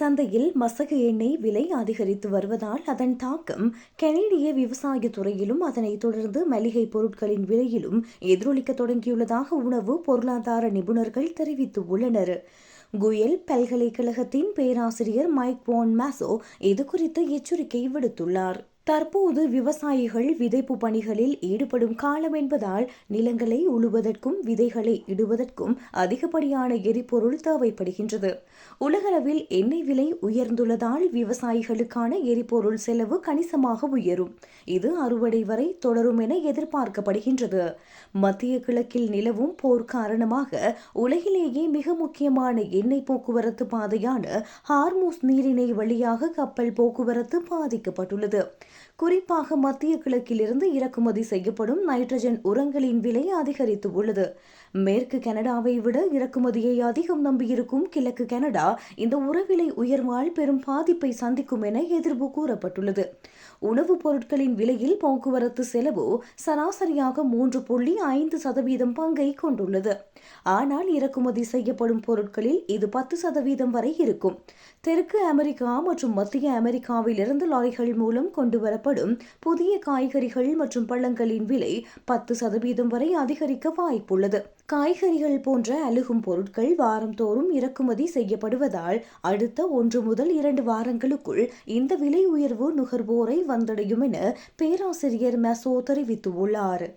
சந்தையில் மசகு எண்ணெய் விலை அதிகரித்து வருவதால் அதன் தாக்கம் கனேடிய விவசாய துறையிலும் அதனைத் தொடர்ந்து மளிகை பொருட்களின் விலையிலும் எதிரொலிக்க தொடங்கியுள்ளதாக உணவு பொருளாதார நிபுணர்கள் தெரிவித்துள்ளனர். குயல் பல்கலைக்கழகத்தின் பேராசிரியர் மைக் வான் மாசோ இதுகுறித்து எச்சரிக்கை விடுத்துள்ளார். தற்போது விவசாயிகள் விதைப்பு பணிகளில் ஈடுபடும் காலம் என்பதால் நிலங்களை உழுவதற்கும் விதைகளை இடுவதற்கும் அதிகப்படியான எரிபொருள் தேவைப்படுகின்றது. உலகளவில் எண்ணெய் விலை உயர்ந்துள்ளதால் விவசாயிகளுக்கான எரிபொருள் செலவு கணிசமாக உயரும். இது அறுவடை வரை தொடரும் என எதிர்பார்க்கப்படுகின்றது. மத்திய கிழக்கில் நிலவும் போர் காரணமாக உலகிலேயே மிக முக்கியமான எண்ணெய் போக்குவரத்து பாதையான ஹார்மூஸ் நீரிணை வழியாக கப்பல் போக்குவரத்து பாதிக்கப்பட்டுள்ளது. குறிப்பாக மத்திய கிழக்கிலிருந்து இறக்குமதி செய்யப்படும் நைட்ரஜன் உரங்களின் விலை அதிகரித்து உள்ளது. மேற்கு கனடாவை விட இறக்குமதியை அதிகம் நம்பியிருக்கும் கிழக்கு கனடா இந்த உரவிலை உயர்வால் பெரும் பாதிப்பை சந்திக்கும் என எதிர்ப்பு கூறப்பட்டுள்ளது. உணவுப் பொருட்களின் விலையில் போக்குவரத்து செலவு சராசரியாக 3.5% பங்கை கொண்டுள்ளது. ஆனால் இறக்குமதி செய்யப்படும் பொருட்களில் இது 10% வரை இருக்கும். தெற்கு அமெரிக்கா மற்றும் மத்திய அமெரிக்காவில் இருந்து லாரிகள் மூலம் கொண்டுவரப்படும் புதிய காய்கறிகள் மற்றும் பழங்களின் விலை 10% வரை அதிகரிக்க வாய்ப்புள்ளது. காய்கறிகள் போன்ற அழுகும் பொருட்கள் வாரந்தோறும் இறக்குமதி செய்யப்படுவதால் அடுத்த 1 முதல் 2 வாரங்களுக்குள் இந்த விலை உயர்வு நுகர்வோரை வந்தடையும் என பேராசிரியர் மாசோ தெரிவித்துள்ளார்.